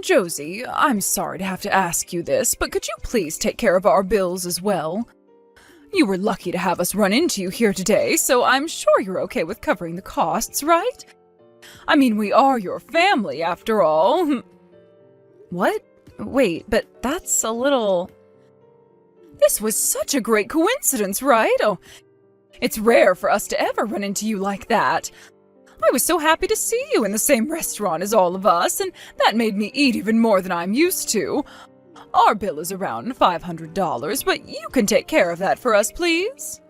Josie, I'm sorry to have to ask you this, but could you please take care of our bills as well? You were lucky to have us run into you here today, so I'm sure you're okay with covering the costs, right? I mean, we are your family, after all. What? Wait, but that's a little... This was such a great coincidence, right? Oh, it's rare for us to ever run into you like that. I was so happy to see you in the same restaurant as all of us, and that made me eat even more than I'm used to. Our bill is around $500, but you can take care of that for us, please.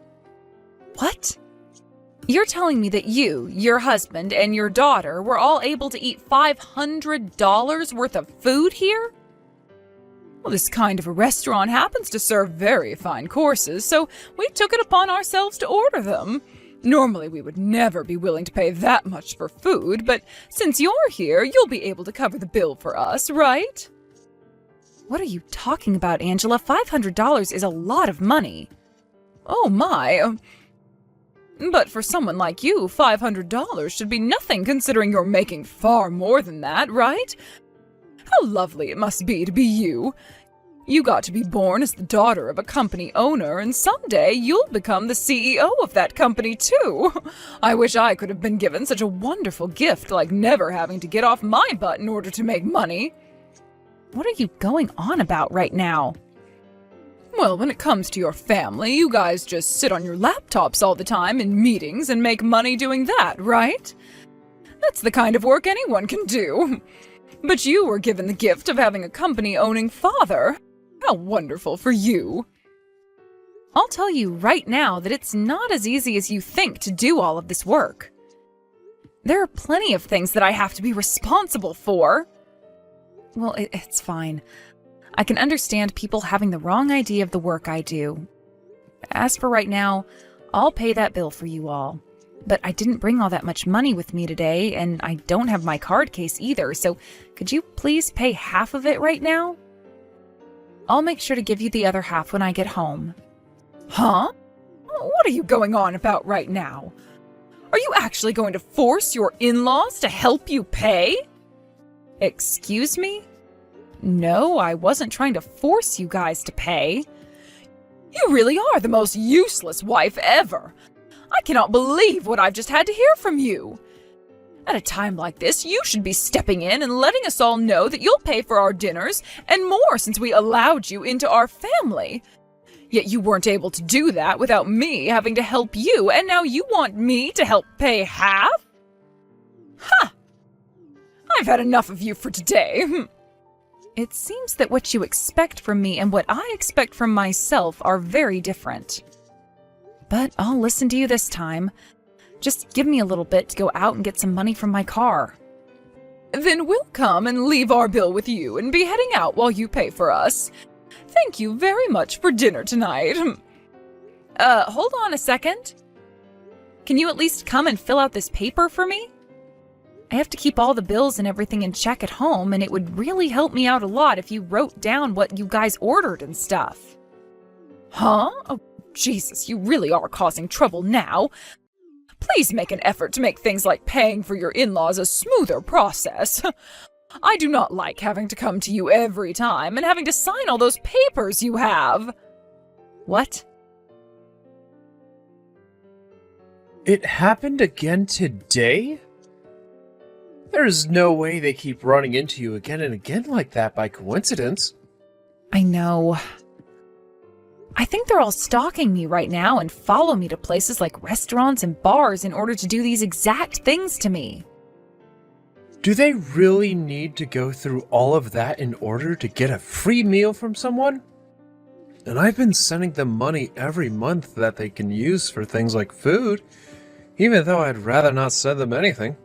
What? You're telling me that you, your husband, and your daughter were all able to eat $500 worth of food here? Well, this kind of a restaurant happens to serve very fine courses, so we took it upon ourselves to order them. Normally, we would never be willing to pay that much for food, but since you're here, you'll be able to cover the bill for us, right? What are you talking about, Angela? $500 is a lot of money. Oh my. But for someone like you, $500 should be nothing considering you're making far more than that, right? How lovely it must be to be you. You got to be born as the daughter of a company owner, and someday you'll become the CEO of that company too. I wish I could have been given such a wonderful gift like never having to get off my butt in order to make money. What are you going on about right now? Well, when it comes to your family, you guys just sit on your laptops all the time in meetings and make money doing that, right? That's the kind of work anyone can do. But you were given the gift of having a company-owning father. How wonderful for you. I'll tell you right now that it's not as easy as you think to do all of this work. There are plenty of things that I have to be responsible for. Well, it's fine. I can understand people having the wrong idea of the work I do. As for right now, I'll pay that bill for you all. But I didn't bring all that much money with me today, and I don't have my card case either, so could you please pay half of it right now? I'll make sure to give you the other half when I get home. Huh? What are you going on about right now? Are you actually going to force your in-laws to help you pay? Excuse me? No, I wasn't trying to force you guys to pay. You really are the most useless wife ever. I cannot believe what I've just had to hear from you. At a time like this, you should be stepping in and letting us all know that you'll pay for our dinners and more since we allowed you into our family. Yet you weren't able to do that without me having to help you, and now you want me to help pay half? Ha! I've had enough of you for today. It seems that what you expect from me and what I expect from myself are very different. But I'll listen to you this time. Just give me a little bit to go out and get some money from my car. Then we'll come and leave our bill with you and be heading out while you pay for us. Thank you very much for dinner tonight. Hold on a second. Can you at least come and fill out this paper for me? I have to keep all the bills and everything in check at home, and it would really help me out a lot if you wrote down what you guys ordered and stuff. Huh? Oh, Jesus, you really are causing trouble now. Please make an effort to make things like paying for your in-laws a smoother process. I do not like having to come to you every time and having to sign all those papers you have. What? It happened again today? There's no way they keep running into you again and again like that by coincidence. I know. I think they're all stalking me right now and follow me to places like restaurants and bars in order to do these exact things to me. Do they really need to go through all of that in order to get a free meal from someone? And I've been sending them money every month that they can use for things like food, even though I'd rather not send them anything.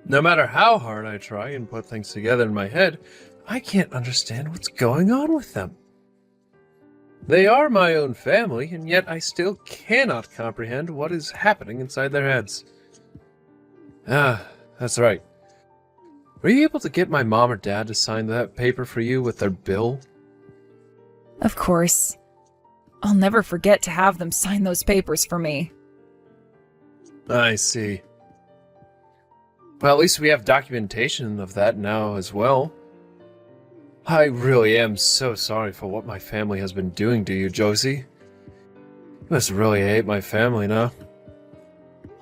No matter how hard I try and put things together in my head, I can't understand what's going on with them. They are my own family, and yet I still cannot comprehend what is happening inside their heads. Ah, that's right. Were you able to get my mom or dad to sign that paper for you with their bill? Of course. I'll never forget to have them sign those papers for me. I see. Well, at least we have documentation of that now as well. I really am so sorry for what my family has been doing to you, Josie. You must really hate my family now.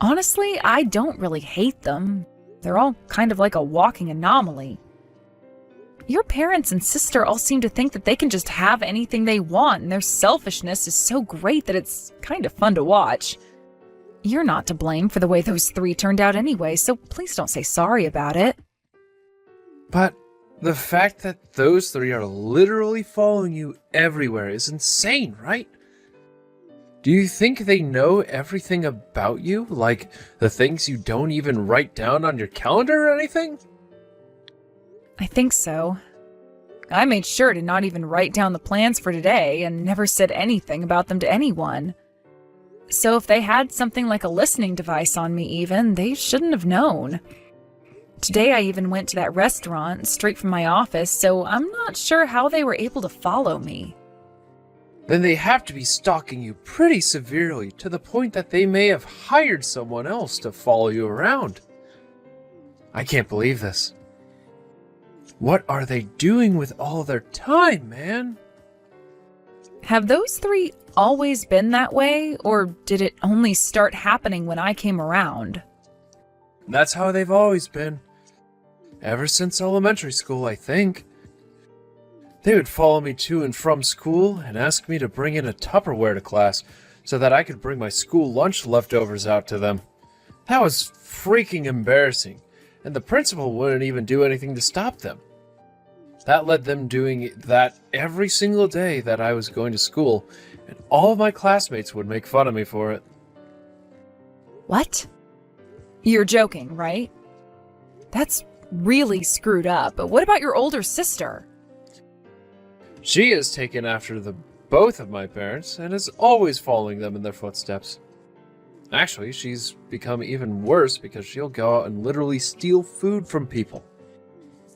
Honestly, I don't really hate them. They're all kind of like a walking anomaly. Your parents and sister all seem to think that they can just have anything they want, and their selfishness is so great that it's kind of fun to watch. You're not to blame for the way those three turned out anyway, so please don't say sorry about it. But the fact that those three are literally following you everywhere is insane, right? Do you think they know everything about you? Like the things you don't even write down on your calendar or anything? I think so. I made sure to not even write down the plans for today and never said anything about them to anyone. So if they had something like a listening device on me even, they shouldn't have known. Today I even went to that restaurant straight from my office, so I'm not sure how they were able to follow me. Then they have to be stalking you pretty severely, to the point that they may have hired someone else to follow you around. I can't believe this. What are they doing with all their time, man? Have those three always been that way, or did it only start happening when I came around? That's how they've always been. Ever since elementary school, I think. They would follow me to and from school and ask me to bring in a Tupperware to class so that I could bring my school lunch leftovers out to them. That was freaking embarrassing, and the principal wouldn't even do anything to stop them. That led them doing that every single day that I was going to school, and all of my classmates would make fun of me for it. What? You're joking, right? That's really screwed up, but what about your older sister? She has taken after both of my parents and is always following them in their footsteps. Actually, she's become even worse because she'll go out and literally steal food from people.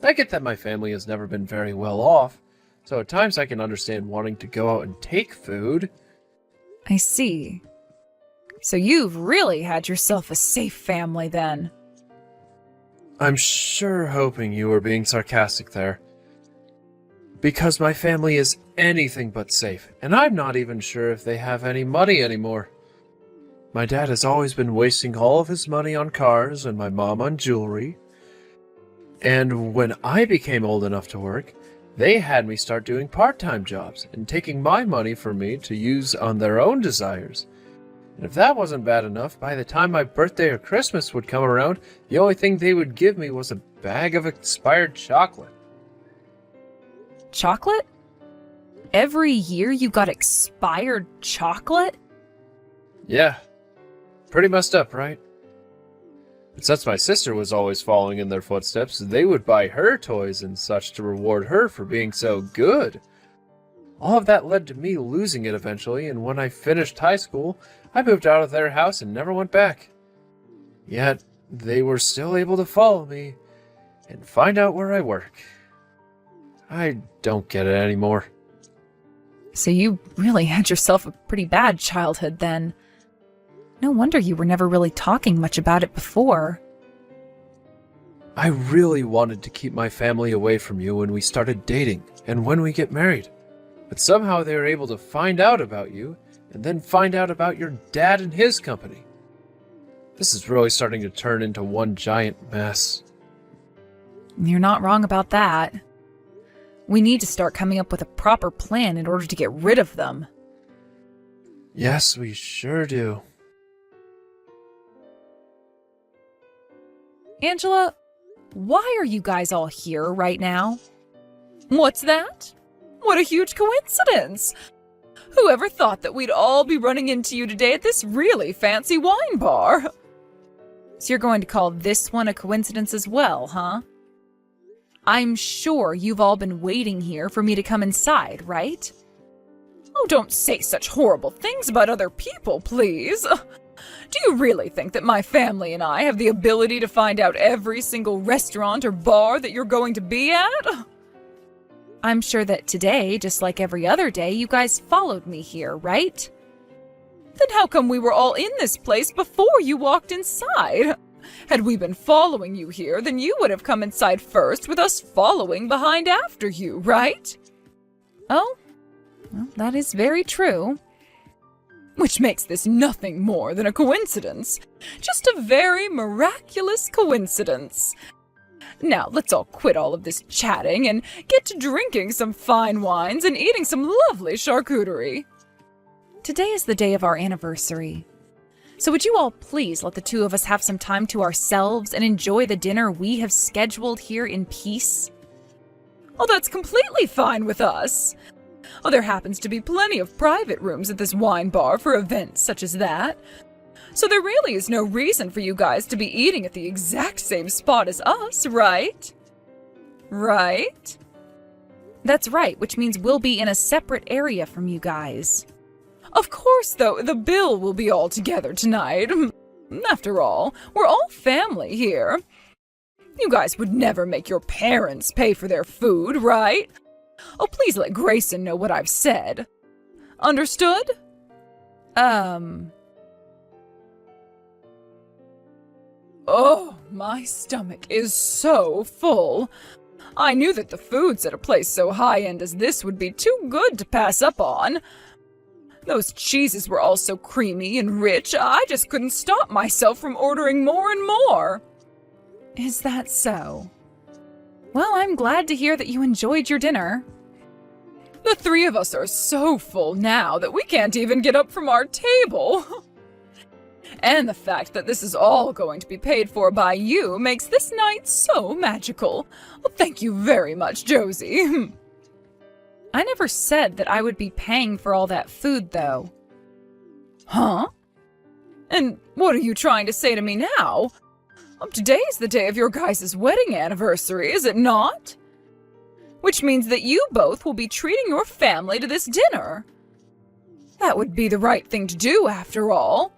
I get that my family has never been very well off, so at times I can understand wanting to go out and take food. I see. So you've really had yourself a safe family then. I'm sure hoping you were being sarcastic there. Because my family is anything but safe, and I'm not even sure if they have any money anymore. My dad has always been wasting all of his money on cars and my mom on jewelry. And when I became old enough to work, they had me start doing part-time jobs and taking my money for me to use on their own desires. And if that wasn't bad enough, by the time my birthday or Christmas would come around, the only thing they would give me was a bag of expired chocolate. Chocolate? Every year you got expired chocolate? Yeah. Pretty messed up, right? But since my sister was always following in their footsteps, they would buy her toys and such to reward her for being so good. All of that led to me losing it eventually, and when I finished high school, I moved out of their house and never went back. Yet, they were still able to follow me and find out where I work. I don't get it anymore. So you really had yourself a pretty bad childhood then. No wonder you were never really talking much about it before. I really wanted to keep my family away from you when we started dating and when we get married. But somehow they were able to find out about you and then find out about your dad and his company. This is really starting to turn into one giant mess. You're not wrong about that. We need to start coming up with a proper plan in order to get rid of them. Yes, we sure do. Angela, why are you guys all here right now? What's that? What a huge coincidence! Whoever thought that we'd all be running into you today at this really fancy wine bar? So you're going to call this one a coincidence as well, huh? I'm sure you've all been waiting here for me to come inside, right? Oh, don't say such horrible things about other people, please. Do you really think that my family and I have the ability to find out every single restaurant or bar that you're going to be at? I'm sure that today, just like every other day, you guys followed me here, right? Then how come we were all in this place before you walked inside? Had we been following you here, then you would have come inside first with us following behind after you, right? Oh, well, that is very true. Which makes this nothing more than a coincidence. Just a very miraculous coincidence. Now, let's all quit all of this chatting and get to drinking some fine wines and eating some lovely charcuterie. Today is the day of our anniversary. So would you all please let the two of us have some time to ourselves and enjoy the dinner we have scheduled here in peace? Oh, that's completely fine with us. Oh, there happens to be plenty of private rooms at this wine bar for events such as that. So there really is no reason for you guys to be eating at the exact same spot as us, right? Right? That's right, which means we'll be in a separate area from you guys. Of course, though, the bill will be all together tonight. After all, we're all family here. You guys would never make your parents pay for their food, right? Oh, please let Grayson know what I've said. Understood? Oh, my stomach is so full. I knew that the foods at a place so high-end as this would be too good to pass up on. Those cheeses were all so creamy and rich, I just couldn't stop myself from ordering more and more. Is that so? Well, I'm glad to hear that you enjoyed your dinner. The three of us are so full now that we can't even get up from our table. And the fact that this is all going to be paid for by you makes this night so magical. Well, thank you very much, Josie. I never said that I would be paying for all that food, though. Huh? And what are you trying to say to me now? Today is the day of your guys' wedding anniversary, is it not? Which means that you both will be treating your family to this dinner. That would be the right thing to do, after all.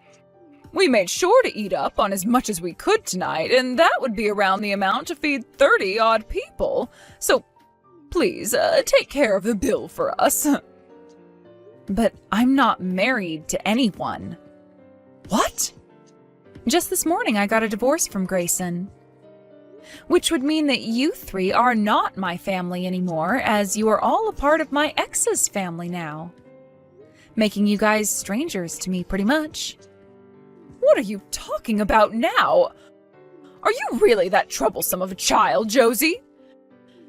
We made sure to eat up on as much as we could tonight, and that would be around the amount to feed 30-odd people. So, please, take care of the bill for us. But I'm not married to anyone. What? Just this morning I got a divorce from Grayson. Which would mean that you three are not my family anymore, as you are all a part of my ex's family now. Making you guys strangers to me, pretty much. What are you talking about now? Are you really that troublesome of a child, Josie?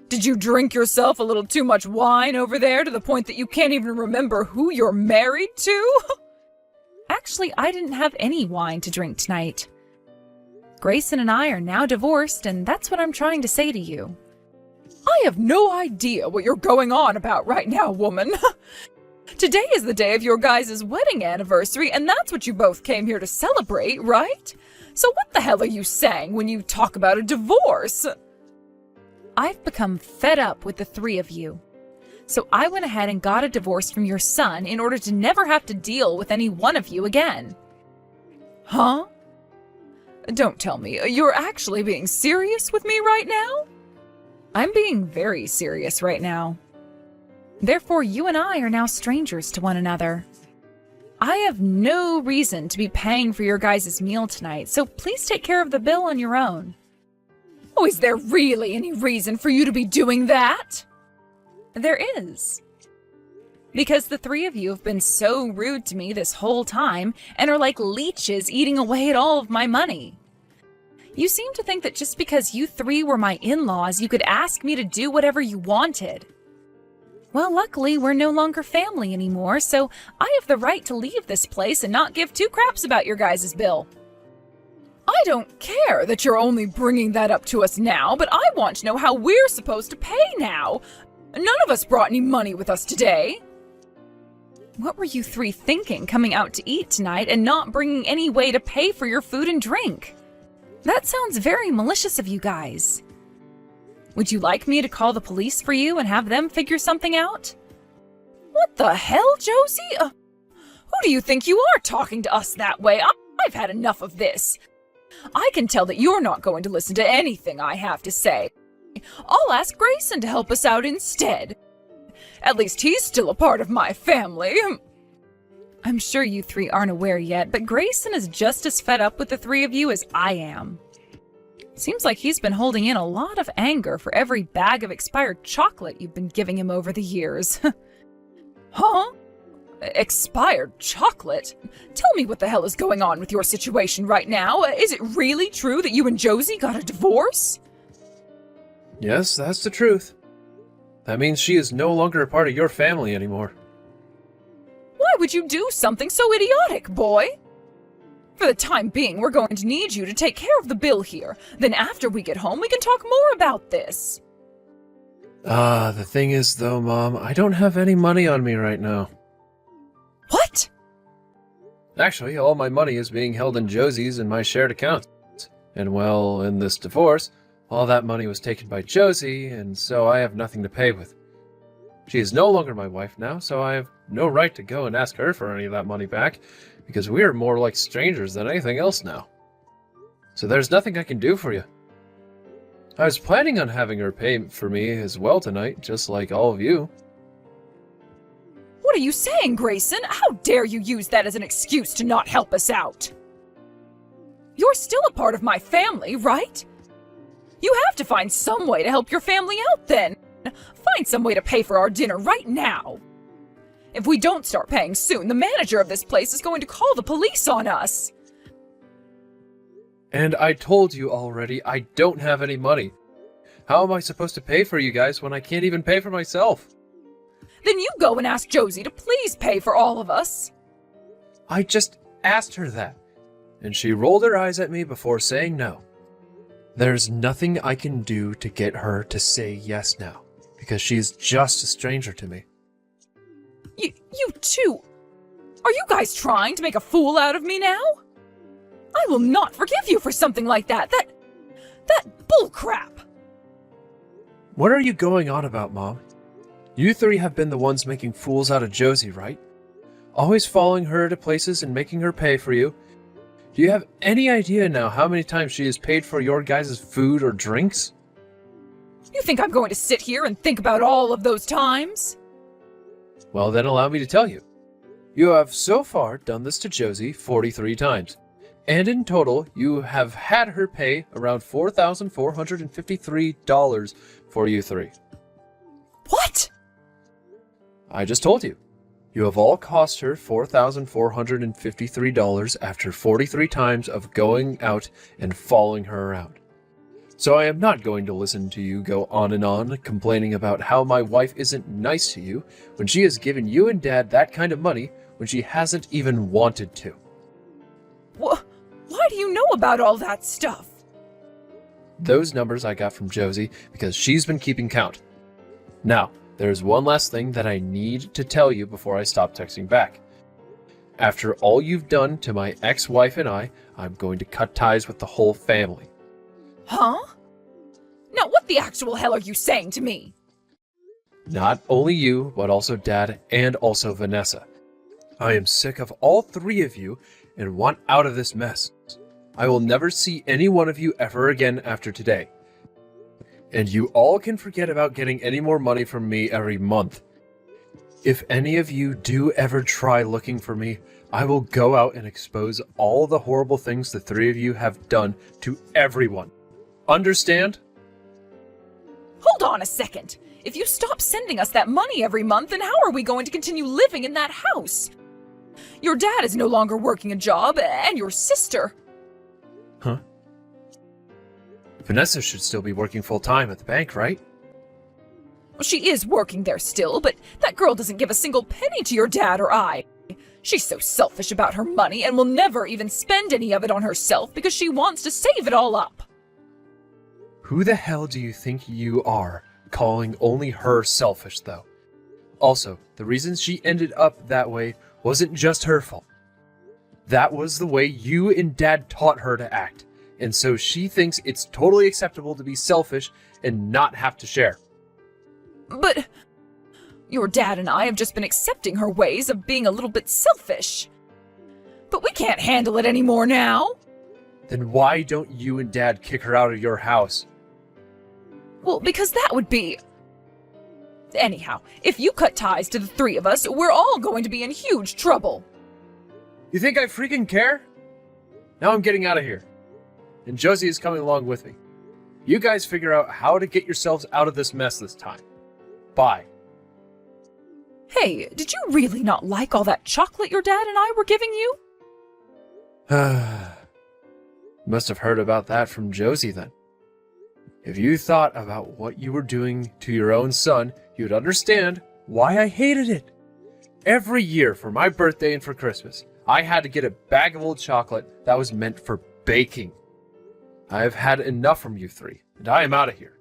Did you drink yourself a little too much wine over there to the point that you can't even remember who you're married to? Actually, I didn't have any wine to drink tonight. Grayson and I are now divorced, and that's what I'm trying to say to you. I have no idea what you're going on about right now, woman. Today is the day of your guys' wedding anniversary, and that's what you both came here to celebrate, right? So what the hell are you saying when you talk about a divorce? I've become fed up with the three of you. So I went ahead and got a divorce from your son in order to never have to deal with any one of you again. Huh? Don't tell me, you're actually being serious with me right now? I'm being very serious right now. Therefore, you and I are now strangers to one another. I have no reason to be paying for your guys' meal tonight, so please take care of the bill on your own. Oh, is there really any reason for you to be doing that? There is. Because the three of you have been so rude to me this whole time and are like leeches eating away at all of my money. You seem to think that just because you three were my in-laws, you could ask me to do whatever you wanted. Well, luckily, we're no longer family anymore, so I have the right to leave this place and not give two craps about your guys' bill. I don't care that you're only bringing that up to us now, but I want to know how we're supposed to pay now. None of us brought any money with us today. What were you three thinking coming out to eat tonight and not bringing any way to pay for your food and drink? That sounds very malicious of you guys. Would you like me to call the police for you and have them figure something out? What the hell, Josie? Who do you think you are talking to us that way? I've had enough of this. I can tell that you're not going to listen to anything I have to say. I'll ask Grayson to help us out instead. At least he's still a part of my family. I'm sure you three aren't aware yet, but Grayson is just as fed up with the three of you as I am. Seems like he's been holding in a lot of anger for every bag of expired chocolate you've been giving him over the years. Huh? Expired chocolate? Tell me what the hell is going on with your situation right now. Is it really true that you and Josie got a divorce? Yes, that's the truth. That means she is no longer a part of your family anymore. Why would you do something so idiotic, boy? For the time being, we're going to need you to take care of the bill here. Then after we get home, we can talk more about this. The thing is though, Mom, I don't have any money on me right now. What? Actually, all my money is being held in Josie's and my shared accounts. And well, in this divorce, all that money was taken by Josie, and so I have nothing to pay with. She is no longer my wife now, so I have no right to go and ask her for any of that money back, because we are more like strangers than anything else now. So there's nothing I can do for you. I was planning on having her pay for me as well tonight, just like all of you. What are you saying, Grayson? How dare you use that as an excuse to not help us out? You're still a part of my family, right? You have to find some way to help your family out then. Find some way to pay for our dinner right now. If we don't start paying soon, the manager of this place is going to call the police on us. And I told you already, I don't have any money. How am I supposed to pay for you guys when I can't even pay for myself? Then you go and ask Josie to please pay for all of us. I just asked her that, and she rolled her eyes at me before saying no. There's nothing I can do to get her to say yes now, because she's just a stranger to me. You two, are you guys trying to make a fool out of me now? I will not forgive you for something like that. That bullcrap. What are you going on about, Mom? You three have been the ones making fools out of Josie, right? Always following her to places and making her pay for you. Do you have any idea now how many times she has paid for your guys' food or drinks? You think I'm going to sit here and think about all of those times? Well, then allow me to tell you. You have so far done this to Josie 43 times. And in total, you have had her pay around $4,453 for you three. What? I just told you. You have all cost her $4,453 after 43 times of going out and following her around. So I am not going to listen to you go on and on complaining about how my wife isn't nice to you when she has given you and Dad that kind of money when she hasn't even wanted to. Why do you know about all that stuff? Those numbers I got from Josie because she's been keeping count. Now, there's one last thing that I need to tell you before I stop texting back. After all you've done to my ex-wife and I'm going to cut ties with the whole family. Huh? Now what the actual hell are you saying to me? Not only you, but also Dad and also Vanessa. I am sick of all three of you and want out of this mess. I will never see any one of you ever again after today. And you all can forget about getting any more money from me every month. If any of you do ever try looking for me, I will go out and expose all the horrible things the three of you have done to everyone. Understand? Hold on a second. If you stop sending us that money every month, then how are we going to continue living in that house? Your dad is no longer working a job, and your sister... Huh? Vanessa should still be working full-time at the bank, right? She is working there still, but that girl doesn't give a single penny to your dad or I. She's so selfish about her money and will never even spend any of it on herself because she wants to save it all up. Who the hell do you think you are, calling only her selfish, though? Also, the reason she ended up that way wasn't just her fault. That was the way you and Dad taught her to act, and so she thinks it's totally acceptable to be selfish and not have to share. But your dad and I have just been accepting her ways of being a little bit selfish. But we can't handle it anymore now. Then why don't you and Dad kick her out of your house? Well, because that would be... Anyhow, if you cut ties to the three of us, we're all going to be in huge trouble. You think I freaking care? Now I'm getting out of here. and Josie is coming along with me. You guys figure out how to get yourselves out of this mess this time. Bye. Hey, did you really not like all that chocolate your dad and I were giving you? Must have heard about that from Josie then. If you thought about what you were doing to your own son, you'd understand why I hated it. Every year for my birthday and for Christmas, I had to get a bag of old chocolate that was meant for baking. I have had enough from you three, and I am out of here.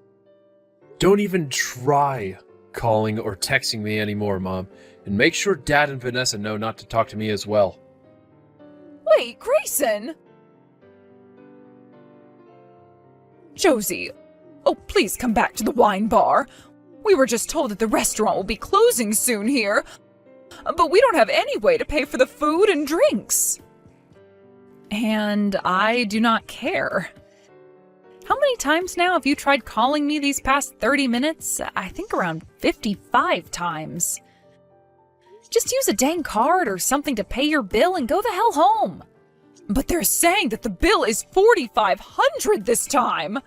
Don't even try calling or texting me anymore, Mom, and make sure Dad and Vanessa know not to talk to me as well. Wait, Grayson! Josie, oh, please come back to the wine bar. We were just told that the restaurant will be closing soon here, but we don't have any way to pay for the food and drinks. And I do not care. How many times now have you tried calling me these past 30 minutes? I think around 55 times. Just use a dang card or something to pay your bill and go the hell home. But they're saying that the bill is $4,500 this time.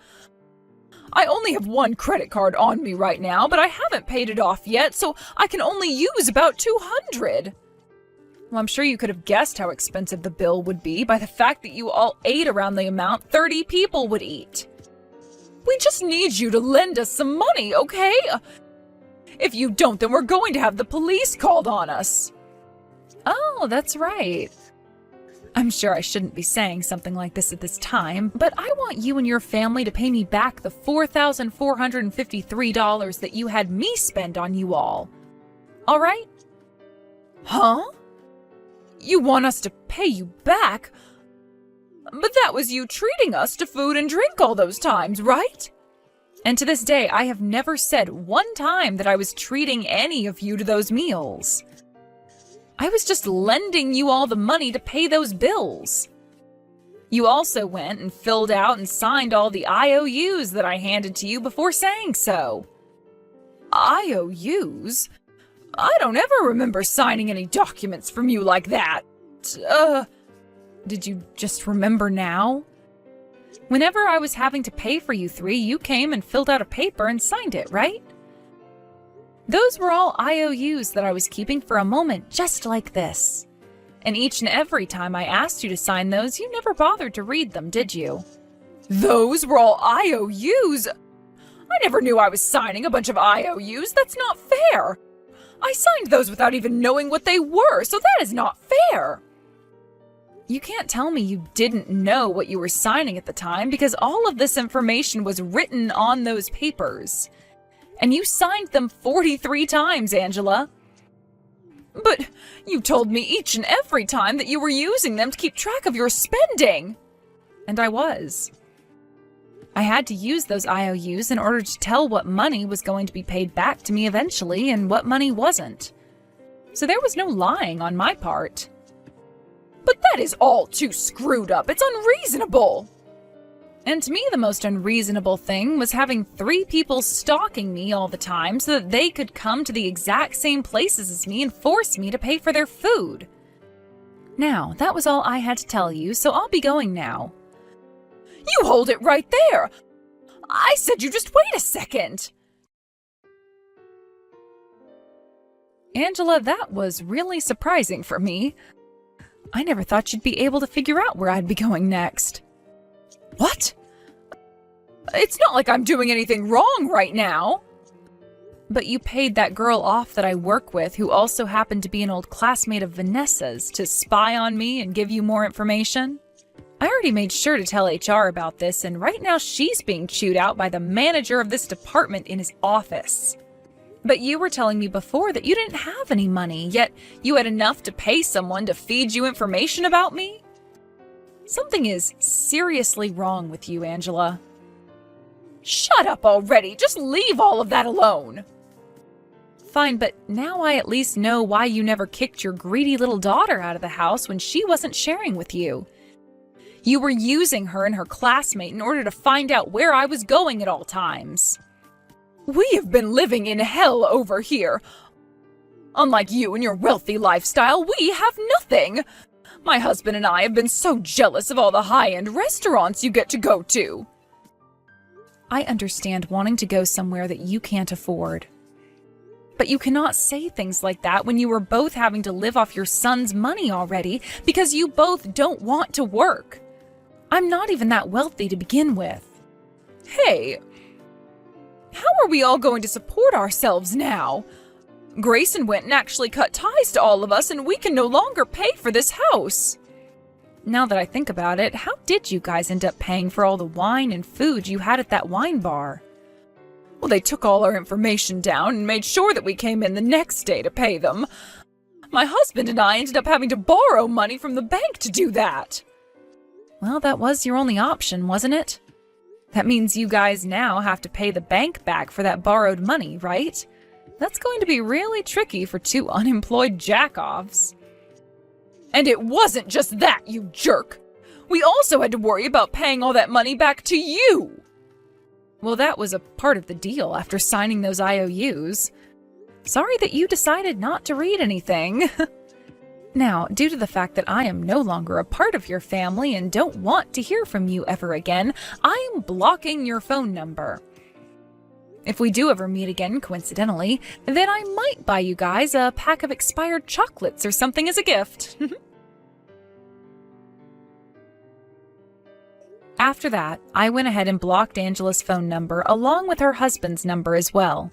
I only have one credit card on me right now, but I haven't paid it off yet, so I can only use about $200. Well, I'm sure you could have guessed how expensive the bill would be by the fact that you all ate around the amount 30 people would eat. We just need you to lend us some money, okay? If you don't, then we're going to have the police called on us. Oh, that's right. I'm sure I shouldn't be saying something like this at this time, but I want you and your family to pay me back the $4,453 that you had me spend on you all. All right? Huh? You want us to pay you back? But that was you treating us to food and drink all those times, right? And to this day, I have never said one time that I was treating any of you to those meals. I was just lending you all the money to pay those bills. You also went and filled out and signed all the IOUs that I handed to you before saying so. IOUs? I don't ever remember signing any documents from you like that. Did you just remember now? Whenever I was having to pay for you three, you came and filled out a paper and signed it, right? Those were all IOUs that I was keeping for a moment just like this. And each and every time I asked you to sign those, you never bothered to read them, did you? Those were all IOUs? I never knew I was signing a bunch of IOUs. That's not fair. I signed those without even knowing what they were, so that is not fair. You can't tell me you didn't know what you were signing at the time because all of this information was written on those papers. And you signed them 43 times, Angela. But you told me each and every time that you were using them to keep track of your spending. And I was. I had to use those IOUs in order to tell what money was going to be paid back to me eventually and what money wasn't. So there was no lying on my part. But that is all too screwed up. It's unreasonable. And to me, the most unreasonable thing was having 3 people stalking me all the time so that they could come to the exact same places as me and force me to pay for their food. Now, that was all I had to tell you, so I'll be going now. You hold it right there! I said you just wait a second! Angela, that was really surprising for me. I never thought you'd be able to figure out where I'd be going next. What? It's not like I'm doing anything wrong right now. But you paid that girl off that I work with, who also happened to be an old classmate of Vanessa's, to spy on me and give you more information. I already made sure to tell HR about this, and right now she's being chewed out by the manager of this department in his office. But you were telling me before that you didn't have any money, yet you had enough to pay someone to feed you information about me? Something is seriously wrong with you, Angela. Shut up already! Just leave all of that alone! Fine, but now I at least know why you never kicked your greedy little daughter out of the house when she wasn't sharing with you. You were using her and her classmate in order to find out where I was going at all times. We have been living in hell over here. Unlike you and your wealthy lifestyle, we have nothing. My husband and I have been so jealous of all the high-end restaurants you get to go to. I understand wanting to go somewhere that you can't afford. But you cannot say things like that when you are both having to live off your son's money already because you both don't want to work. I'm not even that wealthy to begin with. Hey, how are we all going to support ourselves now? Grayson went and actually cut ties to all of us, and we can no longer pay for this house. Now that I think about it, how did you guys end up paying for all the wine and food you had at that wine bar? Well, they took all our information down and made sure that we came in the next day to pay them. My husband and I ended up having to borrow money from the bank to do that. Well, that was your only option, wasn't it? That means you guys now have to pay the bank back for that borrowed money, right? That's going to be really tricky for two unemployed jack-offs. And it wasn't just that, you jerk! We also had to worry about paying all that money back to you! Well, that was a part of the deal after signing those IOUs. Sorry that you decided not to read anything. Now, due to the fact that I am no longer a part of your family and don't want to hear from you ever again, I am blocking your phone number. If we do ever meet again, coincidentally, then I might buy you guys a pack of expired chocolates or something as a gift. After that, I went ahead and blocked Angela's phone number along with her husband's number as well.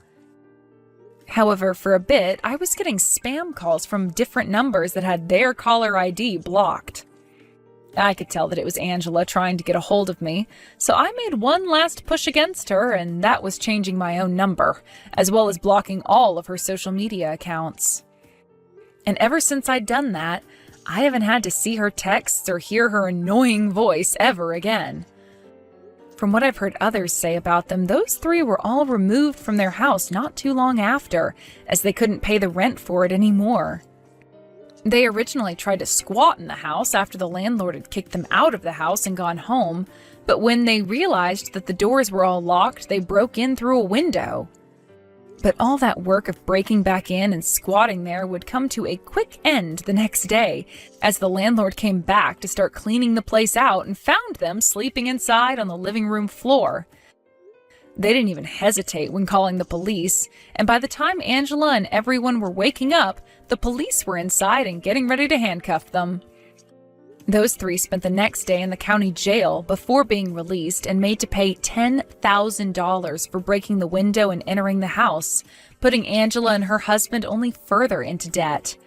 However, for a bit, I was getting spam calls from different numbers that had their caller ID blocked. I could tell that it was Angela trying to get a hold of me, so I made one last push against her, and that was changing my own number, as well as blocking all of her social media accounts. And ever since I'd done that, I haven't had to see her texts or hear her annoying voice ever again. From what I've heard others say about them, those three were all removed from their house not too long after, as they couldn't pay the rent for it anymore. They originally tried to squat in the house after the landlord had kicked them out of the house and gone home, but when they realized that the doors were all locked, they broke in through a window. But all that work of breaking back in and squatting there would come to a quick end the next day, as the landlord came back to start cleaning the place out and found them sleeping inside on the living room floor. They didn't even hesitate when calling the police, and by the time Angela and everyone were waking up, the police were inside and getting ready to handcuff them. Those three spent the next day in the county jail before being released and made to pay $10,000 for breaking the window and entering the house, putting Angela and her husband only further into debt.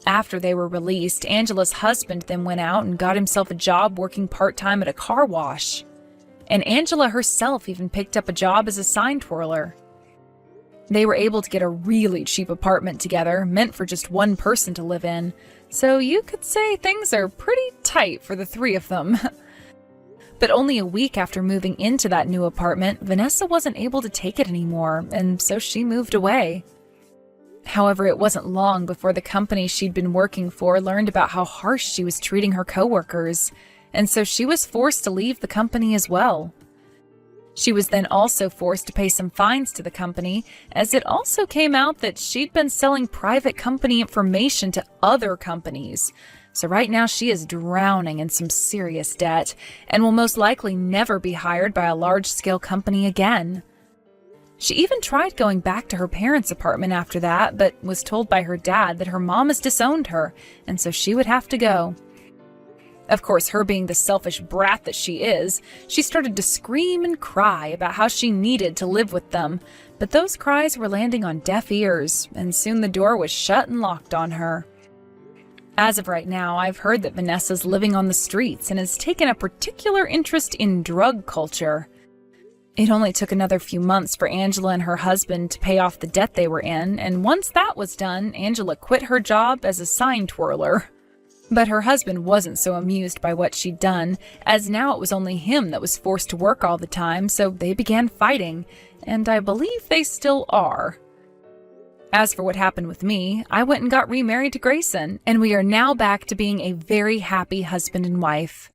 After they were released, Angela's husband then went out and got himself a job working part-time at a car wash. And Angela herself even picked up a job as a sign twirler. They were able to get a really cheap apartment together, meant for just one person to live in, so you could say things are pretty tight for the three of them. But only a week after moving into that new apartment, Vanessa wasn't able to take it anymore, and so she moved away. However, it wasn't long before the company she'd been working for learned about how harsh she was treating her coworkers, and so she was forced to leave the company as well. She was then also forced to pay some fines to the company, as it also came out that she'd been selling private company information to other companies. So right now she is drowning in some serious debt, and will most likely never be hired by a large-scale company again. She even tried going back to her parents' apartment after that, but was told by her dad that her mom has disowned her, and so she would have to go. Of course, her being the selfish brat that she is, she started to scream and cry about how she needed to live with them, but those cries were landing on deaf ears, and soon the door was shut and locked on her. As of right now, I've heard that Vanessa's living on the streets and has taken a particular interest in drug culture. It only took another few months for Angela and her husband to pay off the debt they were in, and once that was done, Angela quit her job as a sign twirler. But her husband wasn't so amused by what she'd done, as now it was only him that was forced to work all the time, so they began fighting, and I believe they still are. As for what happened with me, I went and got remarried to Grayson, and we are now back to being a very happy husband and wife.